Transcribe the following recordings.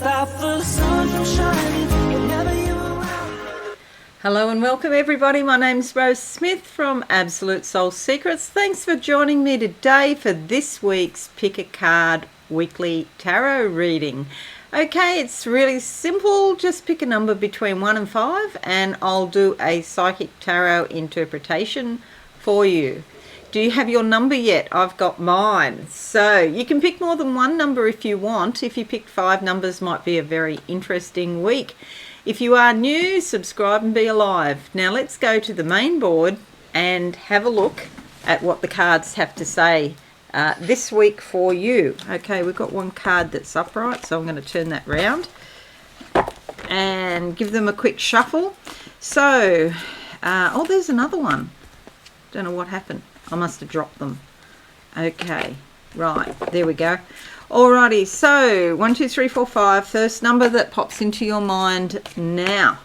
stop the sun from shining whenever you're around. Hello and welcome everybody. My name's Rose Smith from Absolute Soul Secrets. Thanks for joining me today for this week's Pick a Card weekly tarot reading. Okay, it's really simple. Just pick a number between 1 and 5 and I'll do a psychic tarot interpretation for you. Do you have your number yet? I've got mine. So you can pick more than one number if you want. If you picked 5 numbers, might be a very interesting week. If you are new, subscribe and be alive. Now let's go to the main board and have a look at what the cards have to say this week for you. Okay, we've got one card that's upright, so I'm going to turn that round and give them a quick shuffle. So, oh, there's another one. Don't know what happened. I must have dropped them. Okay, right, there we go. Alrighty, so 1, 2, 3, 4, 5. First number that pops into your mind now.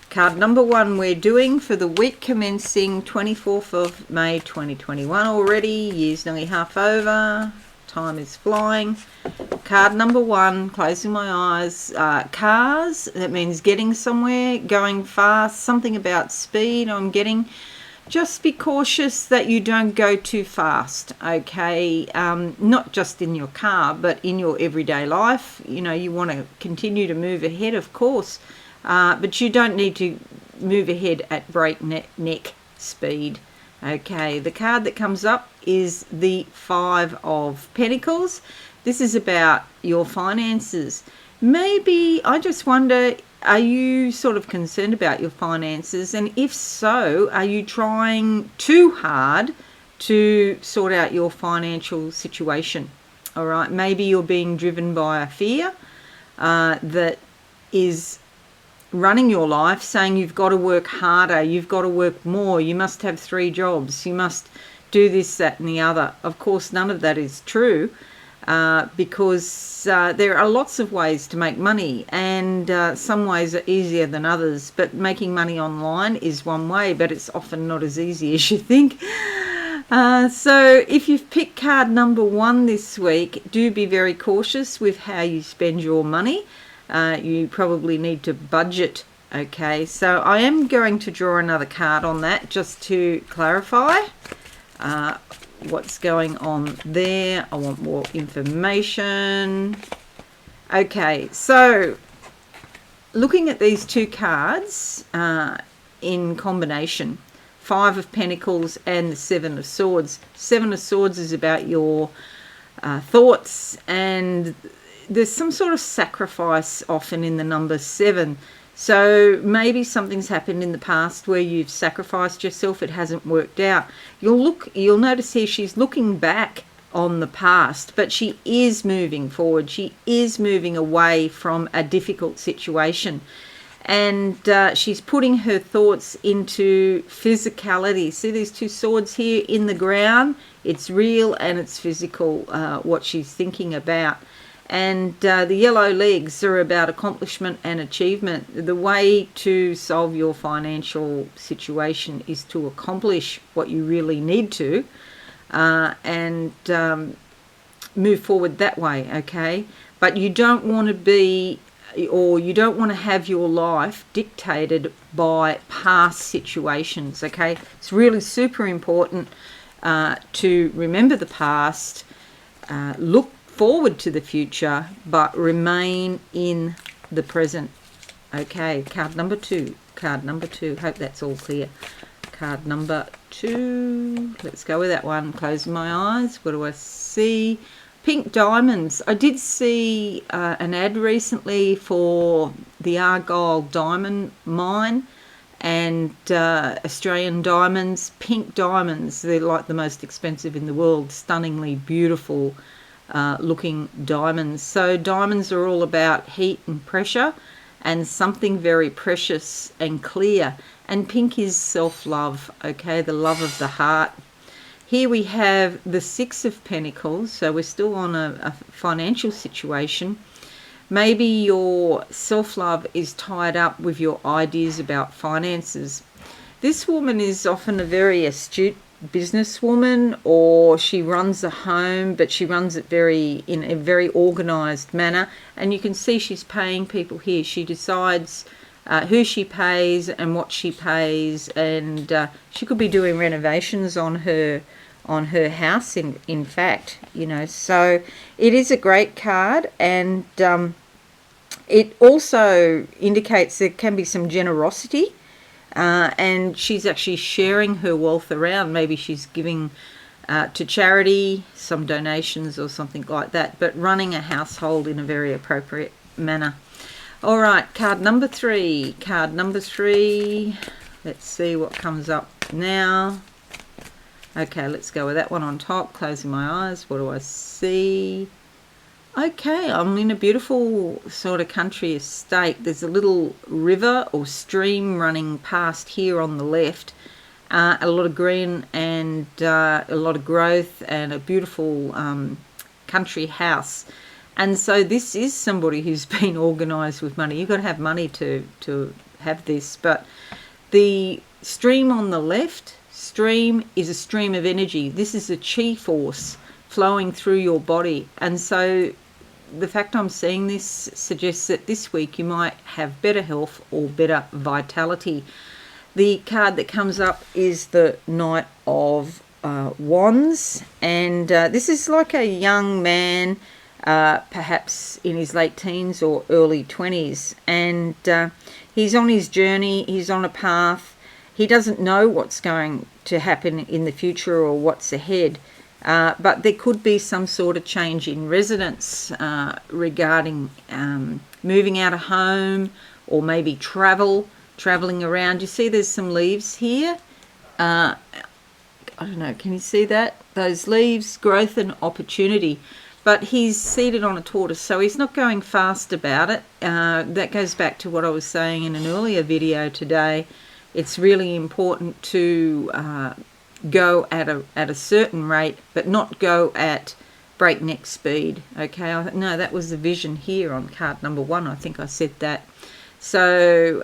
Card number 1 we're doing for the week commencing 24th of May 2021 already. Year's nearly half over. Time is flying. Card number 1, closing my eyes. Cars, that means getting somewhere, going fast, something about speed I'm getting. Just be cautious that you don't go too fast, okay? Not just in your car, but in your everyday life. You know, you want to continue to move ahead, of course, but you don't need to move ahead at breakneck speed, okay? The card that comes up is the 5 of Pentacles. This is about your finances. Maybe, I just wonder, are you sort of concerned about your finances? And if so, are you trying too hard to sort out your financial situation? All right, maybe you're being driven by a fear that is running your life, saying you've got to work harder, you've got to work more, you must have 3 jobs, you must do this, that and the other. Of course, none of that is true. Because there are lots of ways to make money, and some ways are easier than others, but making money online is one way, but it's often not as easy as you think. So if you've picked card number 1 this week, do be very cautious with how you spend your money. You probably need to budget. Okay, so I am going to draw another card on that just to clarify what's going on there. I want more information. Okay, so looking at these 2 cards in combination, 5 of Pentacles and the 7 of Swords. 7 of Swords is about your thoughts, and there's some sort of sacrifice often in the number 7. So maybe something's happened in the past where you've sacrificed yourself, it hasn't worked out. You'll notice here she's looking back on the past, but she is moving forward. She is moving away from a difficult situation. And she's putting her thoughts into physicality. See these 2 swords here in the ground? It's real and it's physical, what she's thinking about. And the yellow legs are about accomplishment and achievement. The way to solve your financial situation is to accomplish what you really need to and move forward that way, okay? But you don't want to be, or you don't want to have your life dictated by past situations, okay? It's really super important to remember the past, look forward to the future, but remain in the present. Okay, card number 2. Card number 2. Hope that's all clear. Card number 2. Let's go with that one. Closing my eyes. What do I see? Pink diamonds. I did see an ad recently for the Argyle diamond mine and Australian diamonds. Pink diamonds. They're like the most expensive in the world. Stunningly beautiful looking diamonds. So diamonds are all about heat and pressure and something very precious and clear. And pink is self-love, okay, the love of the heart. Here we have the 6 of Pentacles, so we're still on a financial situation. Maybe your self-love is tied up with your ideas about finances. This woman is often a very astute businesswoman, or she runs a home, but she runs it in a very organised manner. And you can see she's paying people here. She decides who she pays and what she pays, and she could be doing renovations on her house. In fact, so it is a great card, and it also indicates there can be some generosity. And she's actually sharing her wealth around. Maybe she's giving to charity, some donations or something like that, but running a household in a very appropriate manner. All right, card number 3. Card number 3. Let's see what comes up now. Okay, let's go with that one on top. Closing my eyes. What do I see? Okay, I'm in a beautiful sort of country estate. There's a little river or stream running past here on the left. A lot of green and a lot of growth, and a beautiful country house. And so this is somebody who's been organised with money. You've got to have money to have this. But the stream on the left, stream is a stream of energy. This is a chi force flowing through your body. And so the fact I'm seeing this suggests that this week you might have better health or better vitality. The card that comes up is the Knight of Wands, and this is like a young man, perhaps in his late teens or early 20s, and he's on his journey, he's on a path. He doesn't know what's going to happen in the future or what's ahead. But there could be some sort of change in residence regarding moving out of home, or maybe traveling around. You see there's some leaves here. I don't know, can you see that? Those leaves, growth and opportunity. But he's seated on a tortoise, so he's not going fast about it. That goes back to what I was saying in an earlier video today. It's really important to go at a certain rate, but not go at breakneck speed. Okay, no, that was the vision here on card number 1. I think I said that. So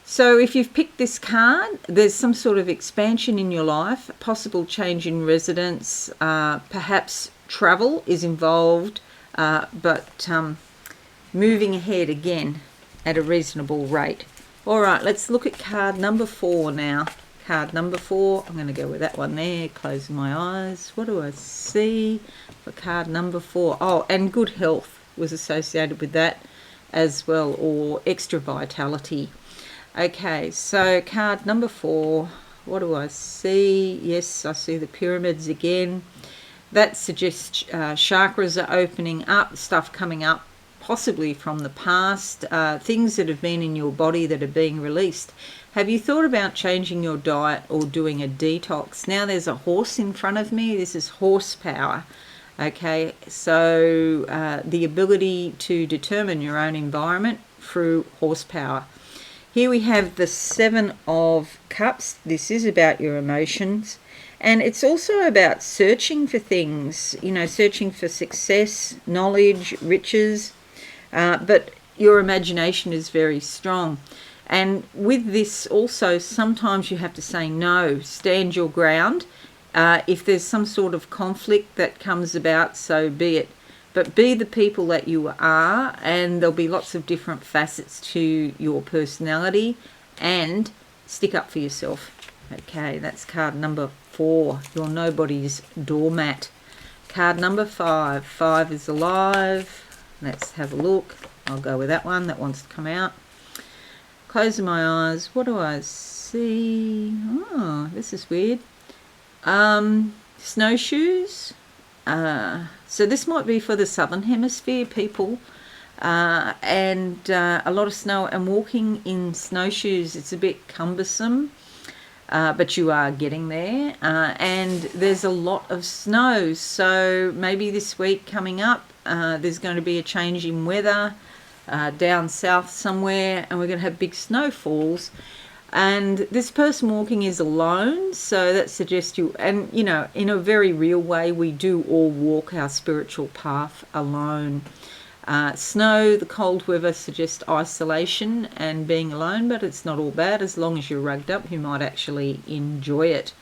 so if you've picked this card, there's some sort of expansion in your life, possible change in residence, perhaps travel is involved, but moving ahead again at a reasonable rate. All right, let's look at card number 4 now. Card number 4, I'm going to go with that one there, closing my eyes. What do I see for card number 4? Oh, and good health was associated with that as well, or extra vitality. Okay, so card number 4, what do I see? Yes, I see the pyramids again. That suggests chakras are opening up, stuff coming up, possibly from the past, things that have been in your body that are being released. Have you thought about changing your diet or doing a detox? Now there's a horse in front of me. This is horsepower. Okay, so the ability to determine your own environment through horsepower. Here we have the 7 of Cups. This is about your emotions. And it's also about searching for things, searching for success, knowledge, riches. But your imagination is very strong. And with this also, sometimes you have to say no, stand your ground. If there's some sort of conflict that comes about, so be it. But be the people that you are, and there'll be lots of different facets to your personality, and stick up for yourself. Okay, that's card number 4, you're nobody's doormat. Card number 5, 5 is alive. Let's have a look. I'll go with that one that wants to come out. Closing my eyes, what do I see? Oh, this is weird. Snowshoes. So this might be for the southern hemisphere people. And a lot of snow, and walking in snowshoes, it's a bit cumbersome. But you are getting there, and there's a lot of snow, so maybe this week coming up there's going to be a change in weather down south somewhere, and we're going to have big snowfalls. And this person walking is alone, so that suggests you, and in a very real way, we do all walk our spiritual path alone. Snow, the cold weather suggests isolation and being alone, but it's not all bad. As long as you're rugged up, you might actually enjoy it.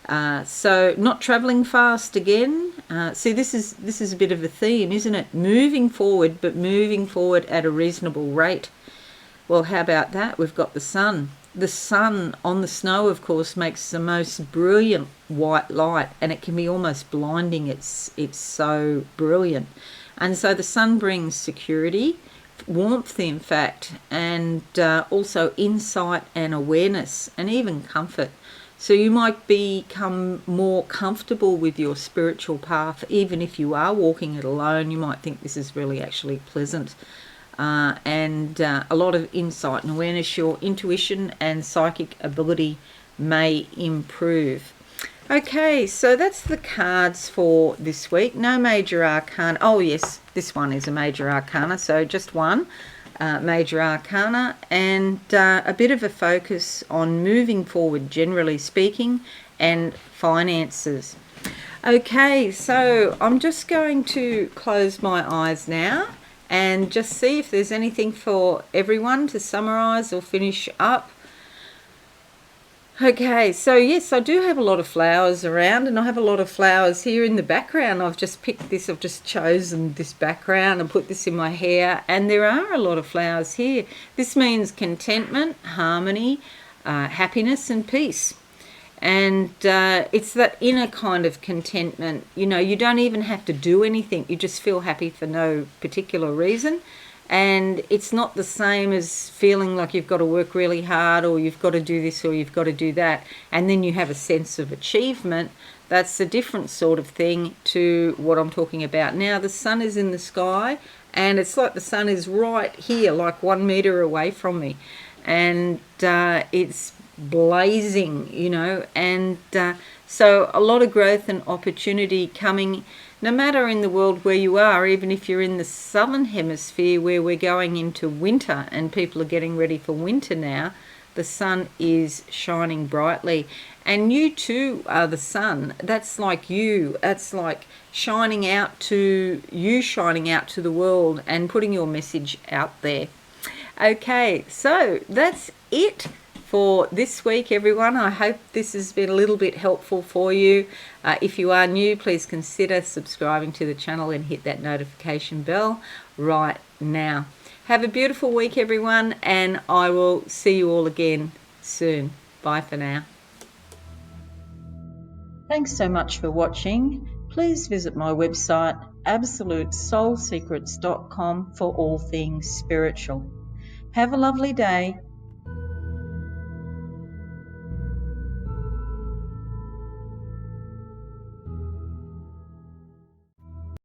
So not travelling fast again. See, this is a bit of a theme, isn't it? Moving forward, but moving forward at a reasonable rate. Well, how about that? We've got the sun. The sun on the snow, of course, makes the most brilliant white light, and it can be almost blinding. It's so brilliant. And so the sun brings security, warmth, in fact, and also insight and awareness, and even comfort. So you might become more comfortable with your spiritual path. Even if you are walking it alone, you might think this is really actually pleasant. And a lot of insight and awareness. Your intuition and psychic ability may improve. Okay, so that's the cards for this week. No major arcana. Oh yes, this one is a major arcana, so just one major arcana, and a bit of a focus on moving forward, generally speaking, and finances. Okay, so I'm just going to close my eyes now and just see if there's anything for everyone to summarize or finish up. Okay, so yes, I do have a lot of flowers around, and I have a lot of flowers here in the background. I've just picked this, I've just chosen this background and put this in my hair, and there are a lot of flowers here. This means contentment, harmony, happiness and peace. And it's that inner kind of contentment. You know, you don't even have to do anything. You just feel happy for no particular reason. And it's not the same as feeling like you've got to work really hard, or you've got to do this, or you've got to do that, and then you have a sense of achievement. That's a different sort of thing to what I'm talking about now. The sun is in the sky, and it's like the sun is right here, like 1 meter away from me, and it's blazing, you know, and so a lot of growth and opportunity coming, no matter in the world where you are. Even if you're in the southern hemisphere where we're going into winter and people are getting ready for winter now, the sun is shining brightly, and you too are the sun. That's like you. That's like shining out to you, shining out to the world and putting your message out there. Okay, so that's it for this week, everyone. I hope this has been a little bit helpful for you. If you are new, please consider subscribing to the channel and hit that notification bell right now. Have a beautiful week, everyone, and I will see you all again soon. Bye for now. Thanks so much for watching. Please visit my website absolutesoulsecrets.com for all things spiritual. Have a lovely day.